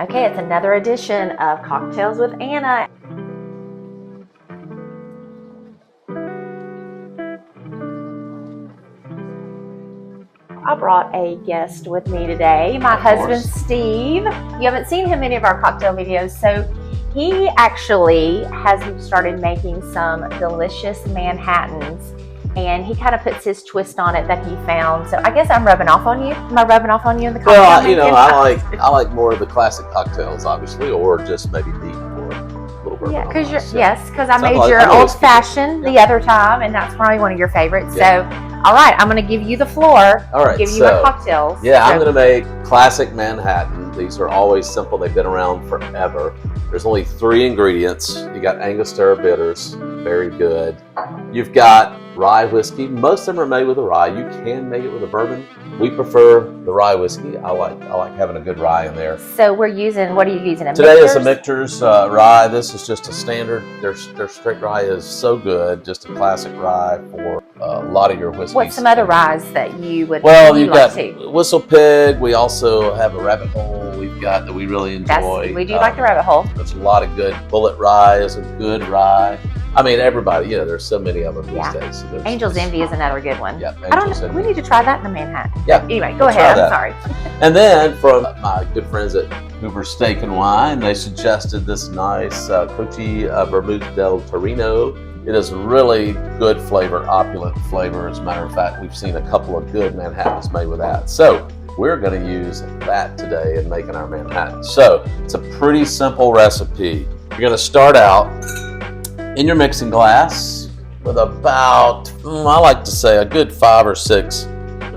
Okay, it's another edition of Cocktails with Anna. I brought a guest with me today, my husband Steve. You haven't seen him in any of our cocktail videos, so he actually has started making some delicious Manhattans, and he kind of puts his twist on it that he found. So I guess I'm rubbing off on you. Am I rubbing off on you in the cocktail? Well, you know, I like more of the classic cocktails, obviously, or just maybe neat for a little bit. Yeah, because I made your old fashioned the other time, and that's probably one of your favorites. Yeah. So, all right, I'm going to give you the floor. All right, give you my cocktails. Yeah, I'm going to make classic Manhattan. These are always simple. They've been around forever. There's only 3 ingredients. You got Angostura bitters, very good. You've got rye whiskey. Most of them are made with a rye. You can make it with a bourbon. We prefer the rye whiskey. I like having a good rye in there. So we're using, what are you using? Today is a Michter's rye. This is just a standard. Their straight rye is so good. Just a classic rye for a lot of your whiskeys. What's some other ryes that you would you've got Whistle Pig. We also have a Rabbit Hole we've got that we really enjoy. We do like the Rabbit Hole. There's a lot of good. Bullet Rye is a good rye. I mean, everybody, there's so many of them these days. So Angel's Envy is another good one. Yeah, we need to try that in the Manhattan. Yeah. Anyway, go ahead. I'm sorry. And then from my good friends at Hoover Steak and Wine, they suggested this nice coupe vermouth del Torino. It is really good flavor, opulent flavor. As a matter of fact, we've seen a couple of good Manhattans made with that. So we're going to use that today in making our Manhattan. So it's a pretty simple recipe. You're going to start out in your mixing glass with about, I like to say, a good 5 or 6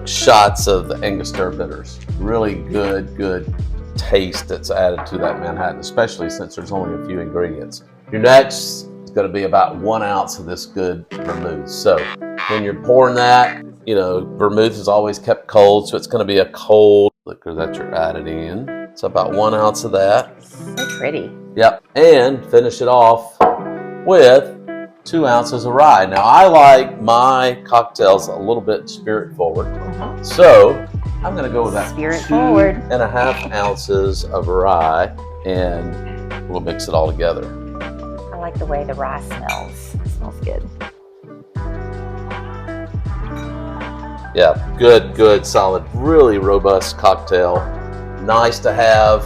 shots of the Angostura bitters. Really good taste that's added to that Manhattan, especially since there's only a few ingredients. Your next is going to be about 1 ounce of this good vermouth. So when you're pouring that, vermouth is always kept cold, so it's going to be a cold liquor that you're adding in. It's about 1 ounce of that. So pretty. Yep, and finish it off with 2 ounces of rye. Now, I like my cocktails a little bit spirit forward, so I'm going to go with that spirit forward. 2.5 ounces of rye, and we'll mix it all together. I like the way the rye smells. It smells good. Yeah, good, solid, really robust cocktail. Nice to have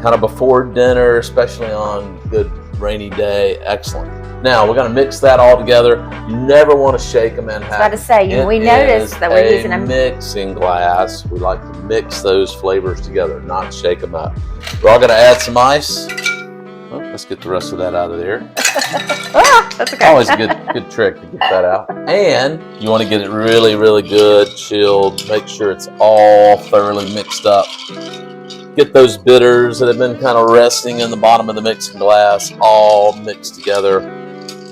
kind of before dinner, especially on a good rainy day. Excellent. Now, we're going to mix that all together. You never want to shake a Manhattan. I was about to say, we noticed that we're using a mixing glass. We like to mix those flavors together, not shake them up. We're all going to add some ice. Well, let's get the rest of that out of there. That's okay. Always a good trick to get that out. And you want to get it really good, chilled. Make sure it's all thoroughly mixed up. Get those bitters that have been kind of resting in the bottom of the mixing glass all mixed together,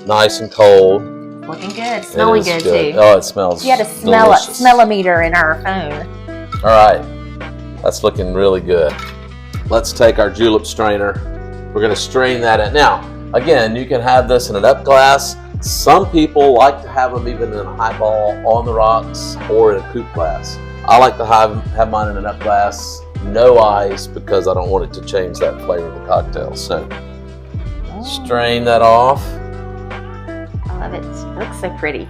nice and cold. Looking good, smelling good too. Oh, it smells. You had a smell-o-meter in our phone. All right, that's looking really good. Let's take our julep strainer. We're going to strain that in. Now, again, you can have this in an up glass. Some people like to have them even in a highball on the rocks or in a coupe glass. I like to have mine in an up glass. No ice, because I don't want it to change that flavor of the cocktail. So strain that off. I love it. It looks so pretty.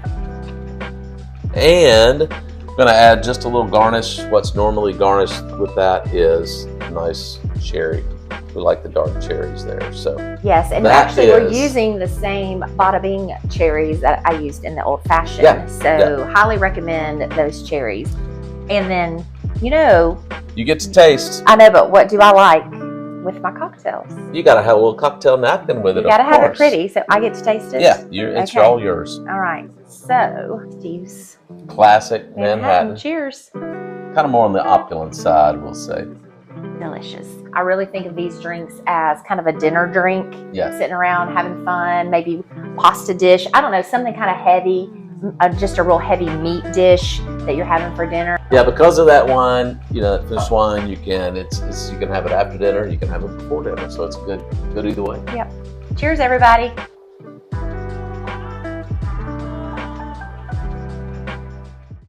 And I'm going to add just a little garnish. What's normally garnished with that is a nice cherry. We like the dark cherries there. So yes, and actually we're using the same Bada Bing cherries that I used in the old fashioned. Yeah. So highly recommend those cherries. And then you get to taste. I know, but what do I like with my cocktails? You got to have a little cocktail napkin with it. You got to have it pretty, so I get to taste it. Yeah, it's all yours. All right, so Steve's classic Manhattan. Cheers. Kind of more on the opulent side, we'll say. Delicious. I really think of these drinks as kind of a dinner drink. Yeah. Sitting around having fun, maybe pasta dish. I don't know, something kind of heavy. Just a real heavy meat dish that you're having for dinner. Yeah, because of that wine, that fish wine, you can have it after dinner, you can have it before dinner, so it's good either way. Yep. Cheers, everybody.